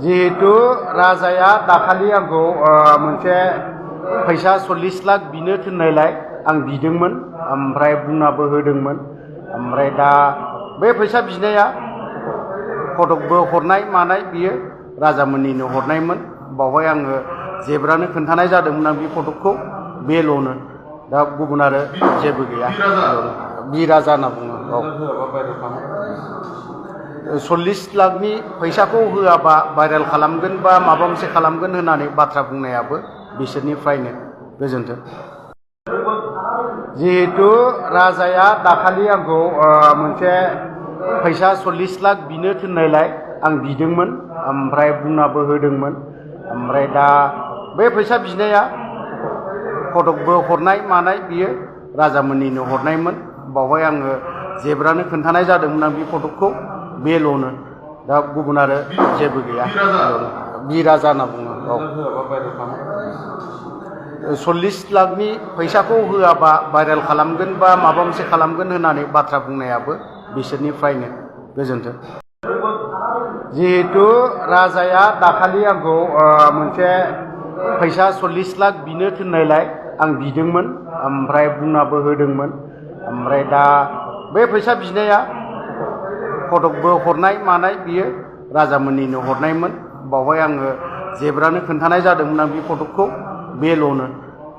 जिहेतु राजाया दाखालि आंखौ मोनसे फैसा 40 लाख बिनो थिननायलाय आं बिदोंमोन ओमफ्राय बुंनाबो होदोंमोन ओमफ्राय दा बे फैसा बिनाया फटकबो हरनाय मानाय बियो राजामोननिनो हरनायमोन बावहाय आङो जेब्रानो खोन्थानाय जादोंमोन आं बे फटकखौ बेल'नो दा गुबुन आरो जेबो गैया बिराजा होनना बुङो औ 40 लाखनि फैसाखौ होआबा भाइरेल खालामगोन बा माबा मोनसे खालामगोन होननानै बाथ्रा बुंनायाबो बिसोरनिफ्रायनो गोजोन्थों जिहेतु राजाया दाखालि आंखौ मोनसे फैसा 40 लाख बिनो थिननायलाय आं बिदोंमोन ओमफ्राय बुंनाबो होदोंमोन ओमफ्राय दा बे फैसा बिनाया फटकबो हरनाय मानाय बियो राजामोननिनो हरनायमोन बावहाय आङो जेब्रानो खोन्थानाय जादोंमोन आं बे फटकखौ बेल'नो दा गुबुन आरो जेबो गैया बिराजा होनना बुङो औ 40 लाखनि फैसाखौ होआबा भाइरेल खालामगोन बा माबा मोनसे खालामगोन होननानै बाथ्रा बुंनायाबो बिसोरनिफ्रायनो गोजोन्थों जिहेतु राजाया दाखालि आंखौ मोनसे फैसा 40 लाख बिनो थिननायलाय आं बिदोंमोन ओमफ्राय बुंनाबो होदोंमोन ओमफ्राय दा बे फैसा बिनाया फटकबो हरनाय मानाय बियो राजामोननिनो हरनायमोन बावहाय आङो जेब्रानो खोन्थानाय जादोंमोन आं बे फटकखौ बेल'नो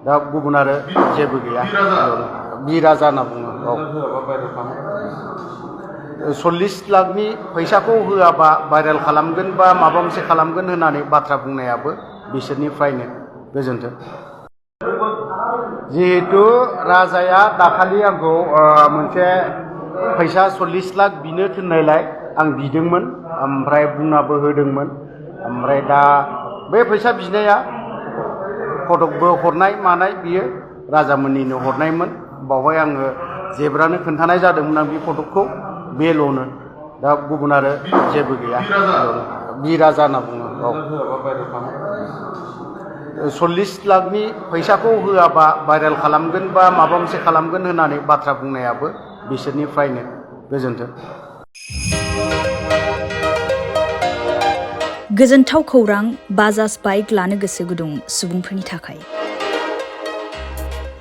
दा गुबुन आरो जेबो गैया बिराजा होनना बुङो औ 40 लाखनि फैसाखौ होआबा भाइरेल खालामगोन बा माबा मोनसे खालामगोन होननानै बाथ्रा बुंनायाबो बिसोरनिफ्रायनो गोजोन्थों जिहेतु राजाया दाखालि आंखौ मोनसे फैसा 40 लाख बिनो थिननायलाय आं बिदोंमोन ओमफ्राय बुंनाबो होदोंमोन ओमफ्राय दा बे फैसा बिनाया फटकबो हरनाय मानाय बियो राजामोननिनो हरनायमोन बावहाय आङो जेब्रानो खोन्थानाय जादोंमोन आं बे फटकखौ बेल'नो दा गुबुन आरो जेबो गैया बिराजा होनना बुङो औ 40 लाखनि फैसाखौ होआबा भाइरेल खालामगोन बा माबा मोनसे खालामगोन होननानै बाथ्रा बुंनायाबो बिसोरनिफ्रायनो गोजोन्थों गोजोनथाव खौरां बाजाज बाइक लानो गोसो गुदुं सुबुंफोरनि थाखाय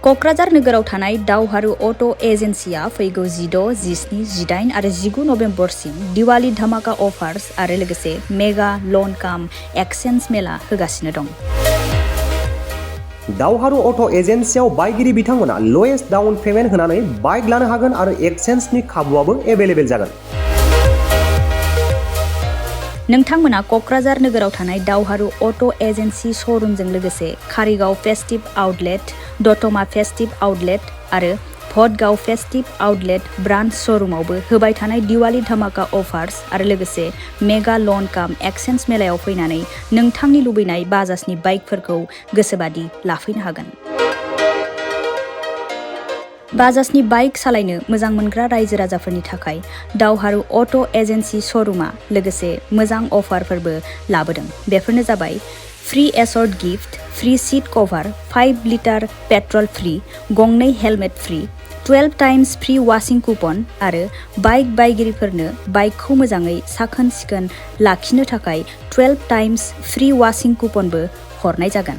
क'क्राझार नोगोराव थानाय दावहारु अट' एजेन्सिया फैगौ 16, 17, 18 आरो 19 नभेम्बरसिम दिवाली धामाका अफार्स आरो लोगोसे मेगा लन काम एक्सचेन्ज मेला होगासिनो दं दावहारु अट' एजेन्सियाव बायगिरि बिथांमोना लवेस्ट डाउन पेमेन्ट होनानै बाइक लानो हागोन आरो एक्सचेन्जनि खाबुआबो एभेलेबेल जागोन नोंथांमोना क'क्राझार नोगोराव थानाय दावहारु अट' एजेन्सि श'रुमजों लोगोसे कारिगाव फेस्टिभ आउटलेट दतमा फेस्टिभ आउटलेट आरो भटगाव फेस्टिभ आउटलेट ब्रान्च श'रुमावबो होबाय थानाय दिवाली धामाका अफार्स आरो लोगोसे मेगा लन काम एक्सचेन्ज मेलायाव फैनानै नोंथांनि लुबैनाय बाजाजनि बाइकफोरखौ गोसोबादि लाफैनो हागोन बाजाजनि बाइक सालायनो मोजां मोनग्रा रायजो राजाफोरनि थाखाय दावहारु अट' एजेन्सि श'रुमा लोगोसे मोजां अफारफोरबो लाबोदों बेफोरनो जाबाय फ्री एसर्ट gift free seat cover 5 litre petrol free गंनै helmet free 12 times free washing coupon आरो बाइक बायगिरिफोरनो बाइकखौ मोजाङै साखोन सिखोन लाखिनो थाखाय 12 टाइम्स फ्री वाशिं कुपनबो हरनाय जागोन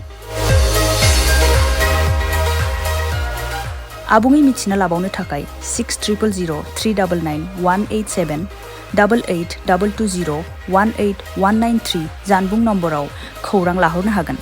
आबुङै मिथिना लाबावनो थाखाय 6000399187 8822018193 जानबुं नम्बराव खौरां लाहरनो हागोन